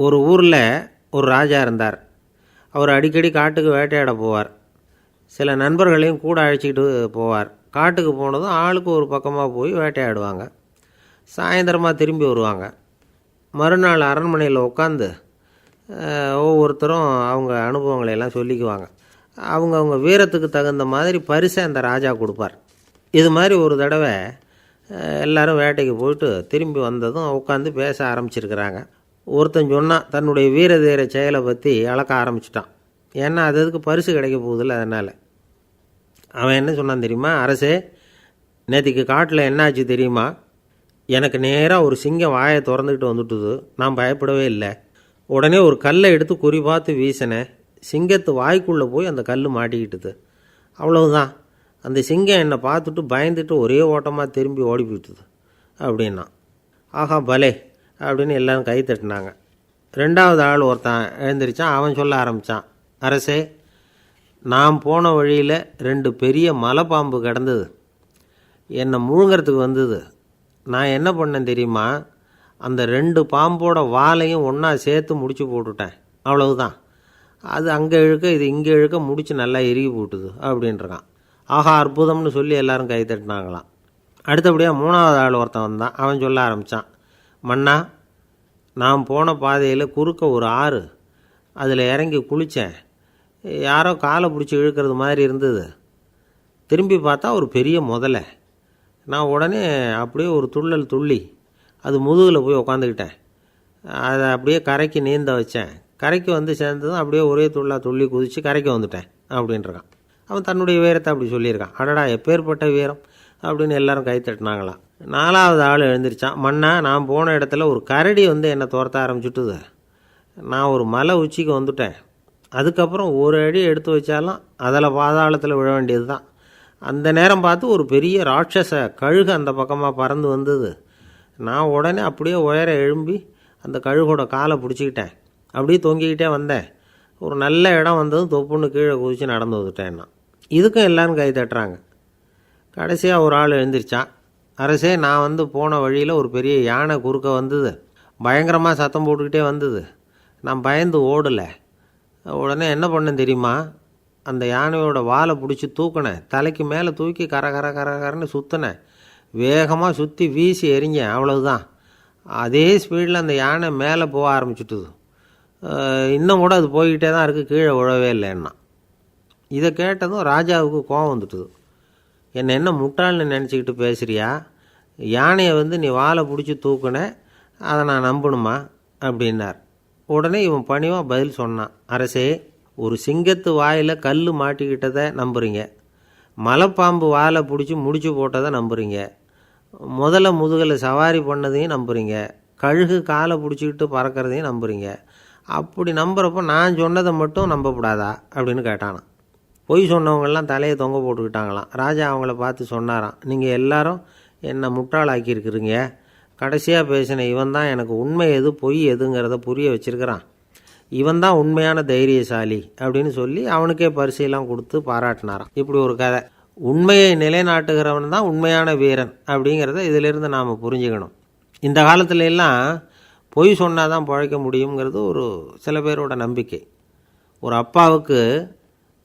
ஒரு ஊரில் ஒரு ராஜா இருந்தார். அவர் அடிக்கடி காட்டுக்கு வேட்டையாட போவார். சில நண்பர்களையும் கூட அழைச்சிக்கிட்டு போவார். காட்டுக்கு போனதும் ஆளுக்கு ஒரு பக்கமாக போய் வேட்டையாடுவாங்க. சாயந்தரமாக திரும்பி வருவாங்க. மறுநாள் அரண்மனையில் உட்காந்து ஒவ்வொருத்தரும் அவங்க அனுபவங்களை எல்லாம் சொல்லிக்குவாங்க. அவங்க வீரத்துக்கு தகுந்த மாதிரி பரிசை அந்த ராஜா கொடுப்பார். இது மாதிரி ஒரு தடவை எல்லாரும் வேட்டைக்கு போயிட்டு திரும்பி வந்ததும் உட்காந்து பேச ஆரம்பிச்சிருக்கிறாங்க. ஒருத்தன் சொன்னான், தன்னுடைய வீர தீர செயலை பற்றி அளக்க ஆரம்பிச்சிட்டான். ஏன்னா அதுக்கு பரிசு கிடைக்க போகுதில்ல, அதனால். அவன் என்ன சொன்னான் தெரியுமா? அரசே, நேற்றுக்கு காட்டில் என்னாச்சு தெரியுமா? எனக்கு நேராக ஒரு சிங்கம் வாயை திறந்துக்கிட்டு வந்துட்டுது. நான் பயப்படவே இல்லை. உடனே ஒரு கல்லை எடுத்து குறி பார்த்து வீசினேன். சிங்கத்து வாய்க்குள்ளே போய் அந்த கல் மாட்டிக்கிட்டுது. அவ்வளவுதான். அந்த சிங்கம் என்னை பார்த்துட்டு பயந்துட்டு ஒரே ஓட்டமாக திரும்பி ஓடி போயிட்டுது அப்படின்னா. ஆஹா பலே அப்படின்னு எல்லோரும் கை தட்டினாங்க. ரெண்டாவது ஆள் ஒருத்தன் எழுந்திரிச்சான். அவன் சொல்ல ஆரம்பித்தான், அரசே, நான் போன வழியில் 2 பெரிய மலைப்பாம்பு கிடந்தது. என்னை முழுங்கிறதுக்கு வந்தது. நான் என்ன பண்ணேன் தெரியுமா? அந்த 2 பாம்போட வாலையும் ஒன்றா சேர்த்து முடிச்சு போட்டுட்டேன். அவ்வளவுதான். அது அங்கே இழுக்க இது இங்கே இழுக்க முடிச்சு நல்லா இறுகி போட்டுது அப்படின்றான். ஆஹா அற்புதம்னு சொல்லி எல்லாரும் கை தட்டினாங்களாம். அடுத்தபடியாக மூணாவது ஆள் ஒருத்தன் வந்தான். அவன் சொல்ல ஆரம்பித்தான், மன்னா, நான் போன பாதையில் குறுக்க ஒரு ஆறு. அதில் இறங்கி குளித்தேன். யாரோ காலை பிடிச்சி இழுக்கிறது மாதிரி இருந்தது. திரும்பி பார்த்தா ஒரு பெரிய முதலை. நான் உடனே அப்படியே ஒரு துள்ளல் துள்ளி அது முதுகில் போய் உக்காந்துக்கிட்டேன். அதை அப்படியே கரைக்கு நீந்த வச்சேன். கரைக்கு வந்து சேர்ந்ததும் அப்படியே ஒரே துள்ளி குதித்து கரைக்கு வந்துட்டேன் அப்படின்றான். அவன் தன்னுடைய வீரத்தை அப்படி சொல்லியிருக்கான். அடடா எப்பேற்பட்ட வீரம் அப்படின்னு எல்லாரும் கை தட்டினாங்களாம். நாலாவது ஆள் எழுந்திரிச்சான். மன்னா, நான் போன இடத்துல ஒரு கரடி வந்து என்னை துரத்த ஆரம்பிச்சுட்டுது. நான் ஒரு மலை உச்சிக்கு வந்துட்டேன். அதுக்கப்புறம் ஒரு அடி எடுத்து வச்சாலும் அதில் பாதாளத்தில் விழ வேண்டியது தான். அந்த நேரம் பார்த்து ஒரு பெரிய ராட்சச கழுகு அந்த பக்கமாக பறந்து வந்தது. நான் உடனே அப்படியே உயர எழும்பி அந்த கழுகோட காலை பிடிச்சிக்கிட்டேன். அப்படியே தொங்கிக்கிட்டே வந்தேன். ஒரு நல்ல இடம் வந்ததும் தொப்புன்னு கீழே குதித்து நடந்து வந்துட்டேன்னா. இதுக்கும் எல்லோரும் கை தட்டுறாங்க. கடைசியாக ஒரு ஆள் எழுந்திரிச்சான். அரசே, நான் வந்து போன வழியில் ஒரு பெரிய யானை குறுக்க வந்தது. பயங்கரமாக சத்தம் போட்டுக்கிட்டே வந்தது. நான் பயந்து ஓடலை. உடனே என்ன பண்ணேன் தெரியுமா? அந்த யானையோட வாலை பிடிச்சி தூக்கினேன். தலைக்கு மேலே தூக்கி கரன்னு சுற்றினேன். வேகமாக சுற்றி வீசி எறிஞ்சேன். அவ்வளவுதான். அதே ஸ்பீடில் அந்த யானை மேலே போக ஆரம்பிச்சுட்டுது. இன்னும் கூட அது போய்கிட்டே தான் இருக்குது, கீழே விழவே இல்லைன்னா. இதை கேட்டதும் ராஜாவுக்கு கோபம் வந்துட்டுது. என்ன முட்டாள்னு நினச்சிக்கிட்டு பேசுகிறியா? யானையை வந்து நீ வாலை பிடிச்சி தூக்குன, அதை நான் நம்பணுமா அப்படின்னார். உடனே இவன் பணிவாக பதில் சொன்னான். அரசே, ஒரு சிங்கத்து வாயில் கல் மாட்டிக்கிட்டதை நம்புறீங்க. மலைப்பாம்பு வாலை பிடிச்சி முடிச்சு போட்டதை நம்புறீங்க. முதல்ல முதுகில் சவாரி பண்ணதையும் நம்புறீங்க. கழுகு காலை பிடிச்சிக்கிட்டு பறக்கிறதையும் நம்புறீங்க. அப்படி நம்புறப்போ நான் சொன்னதை மட்டும் நம்பக்கூடாதா அப்படின்னு கேட்டானான். பொய் சொன்னவங்கெல்லாம் தலையை தொங்க போட்டுக்கிட்டாங்களாம். ராஜா அவங்கள பார்த்து சொன்னாராம், நீங்கள் எல்லாரும் என்னை முட்டாளாக்கியிருக்கிறீங்க. கடைசியாக பேசின இவன் தான் எனக்கு உண்மை எது பொய் எதுங்கிறத புரிய வச்சிருக்கிறான். இவன் தான் உண்மையான தைரியசாலி அப்படின்னு சொல்லி அவனுக்கே பரிசையெல்லாம் கொடுத்து பாராட்டினாராம். இப்படி ஒரு கதை. உண்மையை நிலைநாட்டுகிறவன் தான் உண்மையான வீரன் அப்படிங்கிறத இதிலிருந்து நாம் புரிஞ்சுக்கணும். இந்த காலத்துல எல்லாம் பொய் சொன்னால் தான் பிழைக்க முடியுங்கிறது ஒரு சில பேரோட நம்பிக்கை. ஒரு அப்பாவுக்கு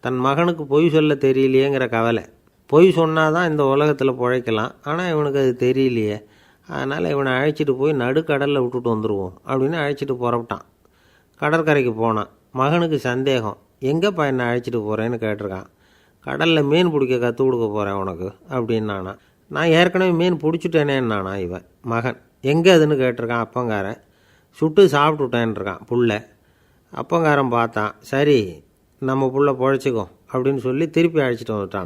தன் மகனுக்கு பொய் சொல்ல தெரியலையேங்கிற கவலை. பொய் சொன்னால் தான் இந்த உலகத்தில் பிழைக்கலாம், ஆனால் இவனுக்கு அது தெரியலையே, அதனால் இவனை அழைச்சிட்டு போய் நடுக்கடலில் விட்டுட்டு வந்துடுவோம் அப்படின்னு அழைச்சிட்டு புறப்பட்டான். கடற்கரைக்கு போனான். மகனுக்கு சந்தேகம், எங்கேப்பா என்னை அழைச்சிட்டு போகிறேன்னு கேட்டிருக்கான். கடலில் மீன் பிடிக்க கற்றுக் கொடுக்க போகிறேன் உனக்கு அப்படின்னானா. நான் ஏற்கனவே மீன் பிடிச்சிட்டேனேன்னானா இவன் மகன். எங்கே அதுன்னு கேட்டிருக்கான் அப்பங்காரன். சுட்டு சாப்பிட்டுட்டேன்ருக்கான் புள்ள. அப்பங்காரன் பார்த்தான், சரி நம்ம புள்ள பிழைச்சிக்கோ அப்படின்னு சொல்லி திருப்பி அழைச்சிட்டு வந்துட்டான்.